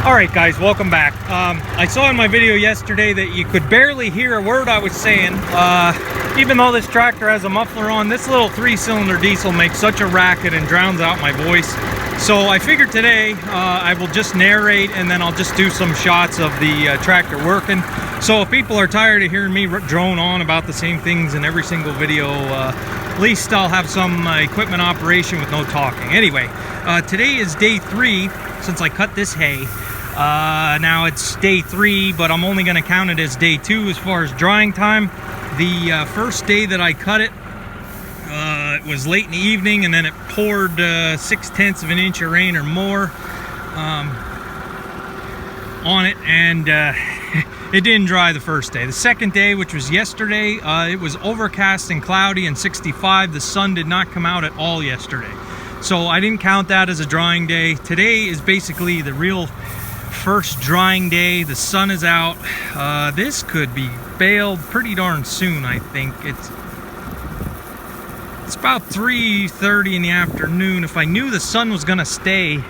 Alright guys, welcome back. I saw in my video yesterday that you could barely hear a word I was saying. Even though this tractor has a muffler on, this little 3-cylinder diesel makes such a racket and drowns out my voice. So I figured today I will just narrate and then I'll just do some shots of the tractor working. So if people are tired of hearing me drone on about the same things in every single video, at least I'll have some equipment operation with no talking. Anyway, today is day 3 since I cut this hay. Now it's day 3, but I'm only going to count it as day 2 as far as drying time. The first day that I cut it, it was late in the evening, and then it poured 0.6 of an inch of rain or more on it, and it didn't dry the first day. The second day, which was yesterday, it was overcast and cloudy and 65. The sun did not come out at all yesterday, so I didn't count that as a drying day. Today is basically the real first drying day. The sun is out. This could be baled pretty darn soon. I think it's about 3:30 in the afternoon. If I knew the sun was gonna stay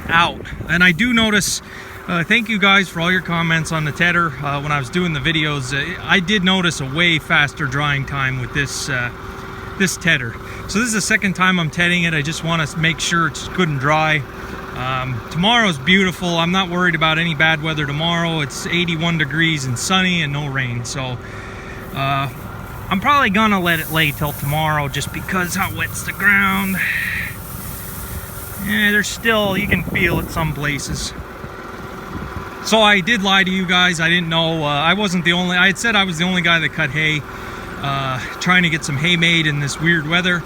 out. And I do notice, thank you guys for all your comments on the Tedder when I was doing the videos. I did notice a way faster drying time with this this Tedder. So this is the second time I'm tedding it. I just want to make sure it's good and dry. Tomorrow's beautiful. I'm not worried about any bad weather tomorrow. It's 81 degrees and sunny and no rain. So I'm probably gonna let it lay till tomorrow just because how wet's the ground. Yeah, there's still, you can feel it some places. So I did lie to you guys. I didn't know, I wasn't the only, I had said I was the only guy that cut hay, trying to get some hay made in this weird weather.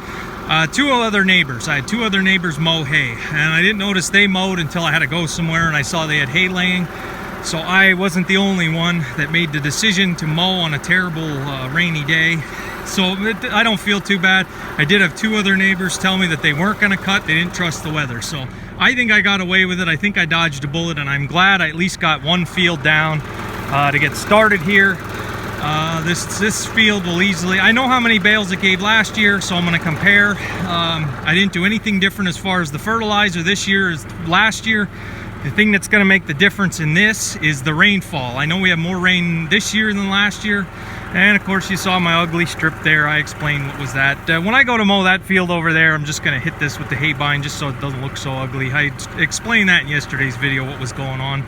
Two other neighbors. I had 2 other neighbors mow hay, and I didn't notice they mowed until I had to go somewhere and I saw they had hay laying. So I wasn't the only one that made the decision to mow on a terrible rainy day. So I don't feel too bad. I did have 2 other neighbors tell me that they weren't going to cut. They didn't trust the weather. So I think I got away with it. I think I dodged a bullet, and I'm glad I at least got one field down to get started here. This field will easily, I know how many bales it gave last year, so I'm going to compare. I didn't do anything different as far as the fertilizer this year as last year. The thing that's going to make the difference in this is the rainfall. I know we have more rain this year than last year, and of course you saw my ugly strip there. I explained what was that. When I go to mow that field over there, I'm just going to hit this with the hay bind just so it doesn't look so ugly. I explained that in yesterday's video, what was going on.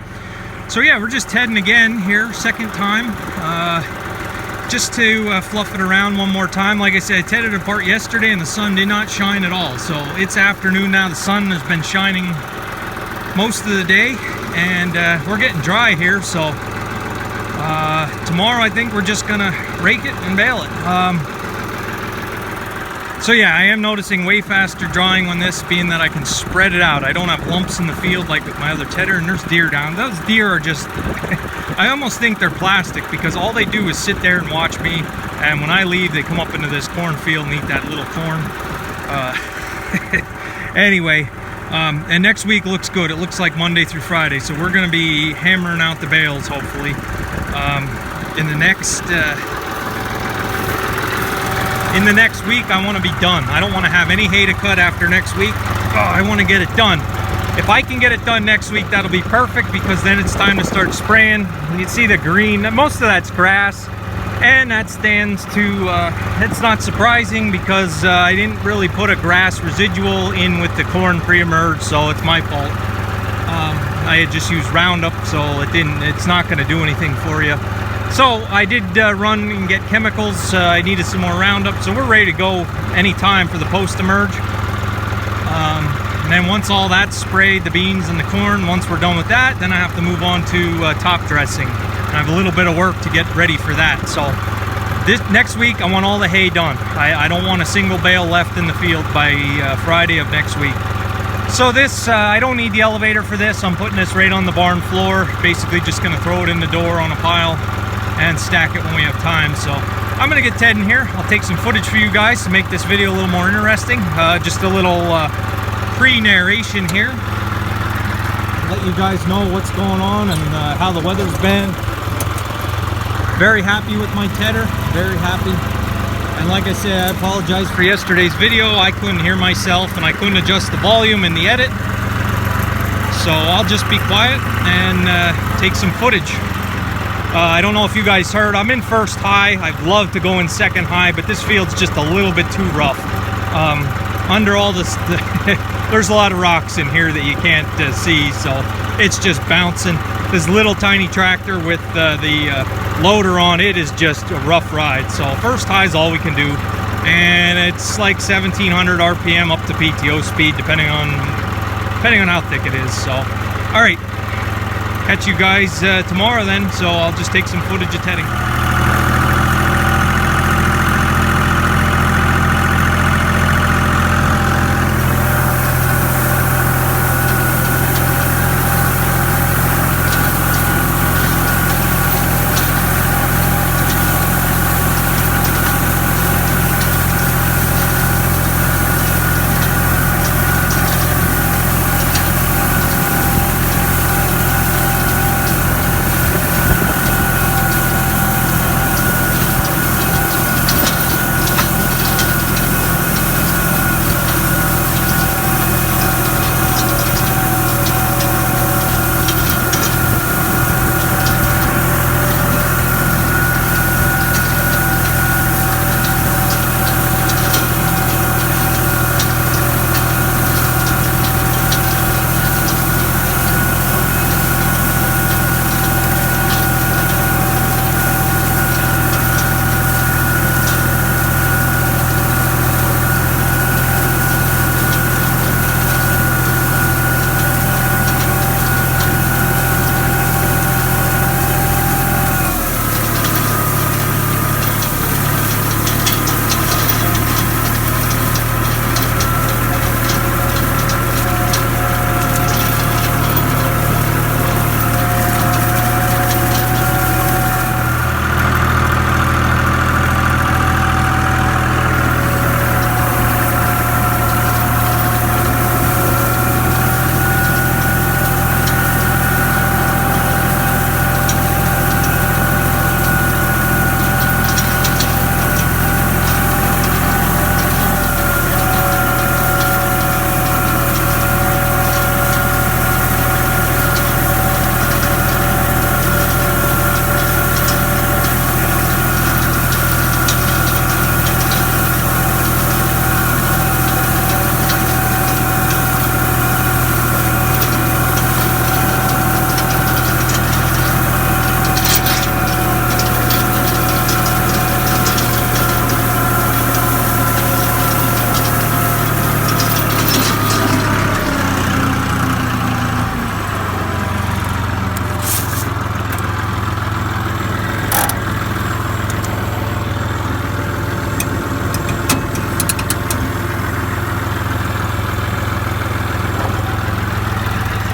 So yeah, we're just tedding again here, second time. Just to fluff it around one more time. Like I said, I tedded apart yesterday and the sun did not shine at all. So it's afternoon now. The sun has been shining most of the day, and we're getting dry here. So tomorrow I think we're just gonna rake it and bale it. So yeah, I am noticing way faster drying on this, being that I can spread it out. I don't have lumps in the field like with my other Tedder, and there's deer down. Those deer are just, I almost think they're plastic, because all they do is sit there and watch me, and when I leave, they come up into this cornfield and eat that little corn. Anyway, and next week looks good. It looks like Monday through Friday, so we're gonna be hammering out the bales, hopefully. In the next week, I want to be done. I don't want to have any hay to cut after next week. Oh, I want to get it done. If I can get it done next week, that'll be perfect, because then it's time to start spraying. You can see the green. Most of that's grass, and that stands to, it's not surprising, because I didn't really put a grass residual in with the corn pre-emerge, so it's my fault. I had just used Roundup, so it's not going to do anything for you. So I did run and get chemicals. I needed some more Roundup, so we're ready to go anytime for the post-emerge. And then once all that's sprayed, the beans and the corn, once we're done with that, then I have to move on to top dressing. And I have a little bit of work to get ready for that. So this next week, I want all the hay done. I don't want a single bale left in the field by Friday of next week. So this, I don't need the elevator for this. I'm putting this right on the barn floor. Basically just gonna throw it in the door on a pile and stack it when we have time. So I'm gonna get Ted in here. I'll take some footage for you guys to make this video a little more interesting. Just a little pre-narration here. Let you guys know what's going on and how the weather's been. Very happy with my Tedder, very happy. And like I said, I apologize for yesterday's video. I couldn't hear myself and I couldn't adjust the volume in the edit. So I'll just be quiet and take some footage. I don't know if you guys heard, I'm in first high. I'd love to go in second high, but this field's just a little bit too rough. Under all this, there's a lot of rocks in here that you can't see, so it's just bouncing. This little tiny tractor with the loader on it is just a rough ride. So first high is all we can do, and it's like 1700 RPM up to PTO speed, depending on how thick it is. So, all right, catch you guys tomorrow then. So I'll just take some footage of tedding.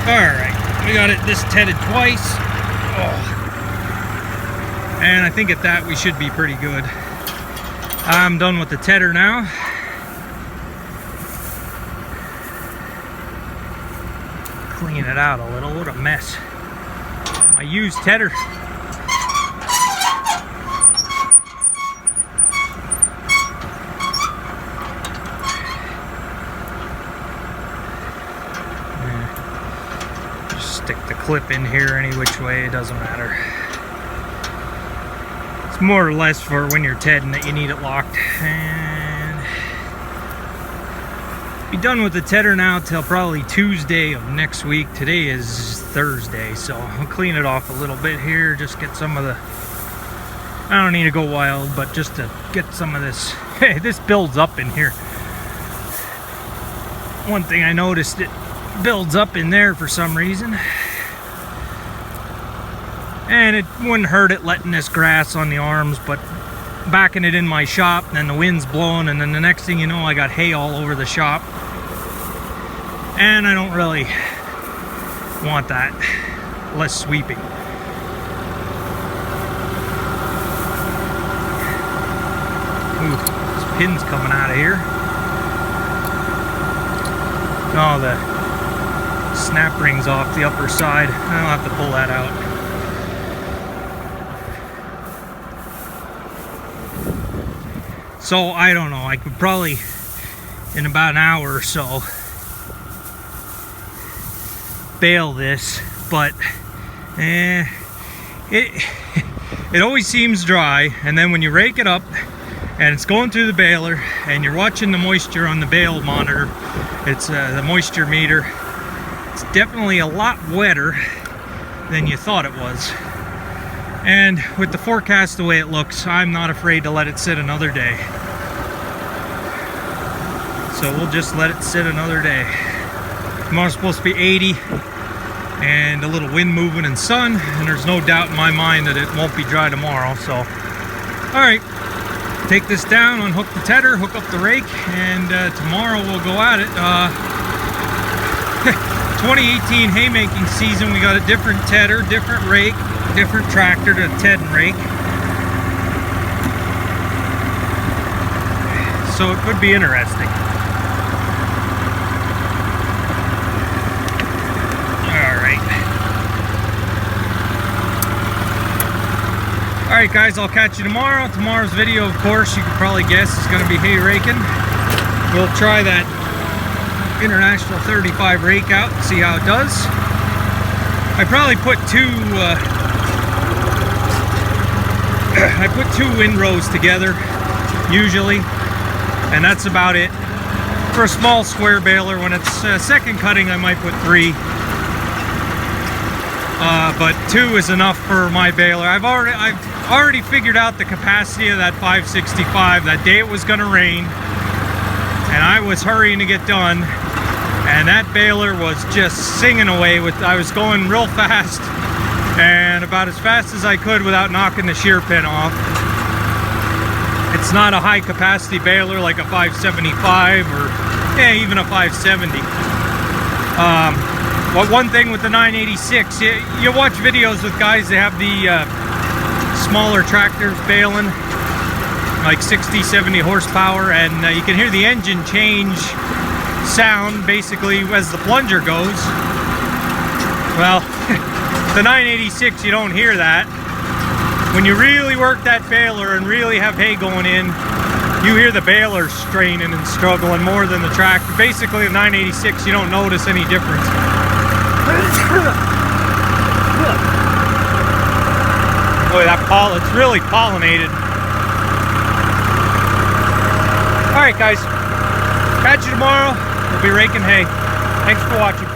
Alright, we got it this tedded twice. Oh. And I think at that we should be pretty good. I'm done with the tedder now. Clean it out a little. What a mess. I used tedder. Stick the clip in here any which way, it doesn't matter. It's more or less for when you're tedding that you need it locked. And be done with the tedder now till probably Tuesday of next week. Today is Thursday, so I'll clean it off a little bit here, just get some of the, I don't need to go wild, but just to get some of this. Hey, this builds up in here. One thing I noticed, it builds up in there for some reason, and it wouldn't hurt it letting this grass on the arms, but backing it in my shop, and then the wind's blowing, and then the next thing you know I got hay all over the shop, and I don't really want that. Less sweeping. Ooh, this pin's coming out of here. Oh, the snap rings off the upper side. I'll have to pull that out. So I don't know, I could probably in about an hour or so bale this, but it always seems dry, and then when you rake it up and it's going through the baler and you're watching the moisture on the bale monitor, it's the moisture meter, it's definitely a lot wetter than you thought it was. And with the forecast the way it looks, I'm not afraid to let it sit another day. So we'll just let it sit another day. Tomorrow's supposed to be 80 and a little wind moving and sun, and there's no doubt in my mind that it won't be dry tomorrow. So alright, take this down, unhook the tedder, hook up the rake, and tomorrow we'll go at it. 2018 haymaking season, we got a different tedder, different rake, different tractor to ted and rake. So it could be interesting. Alright guys, I'll catch you tomorrow. Tomorrow's video, of course, you can probably guess, is going to be hay raking. We'll try that International 35 rake out and see how it does. I probably put two windrows together, usually, and that's about it. For a small square baler, when it's second cutting, I might put 3. But 2 is enough for my baler. I've already figured out the capacity of that 565. That day it was going to rain, and I was hurrying to get done, and that baler was just singing away. I was going real fast, and about as fast as I could without knocking the shear pin off. It's not a high capacity baler like a 575 or even a 570. But one thing with the 986, you watch videos with guys that have the smaller tractors baling, like 60, 70 horsepower, and you can hear the engine change sound basically as the plunger goes. Well, the 986, you don't hear that. When you really work that baler and really have hay going in, you hear the baler straining and struggling more than the tractor. Basically, the 986, you don't notice any difference. Boy, that pollen, it's really pollinated. Alright guys, catch you tomorrow. We'll be raking hay. Thanks for watching.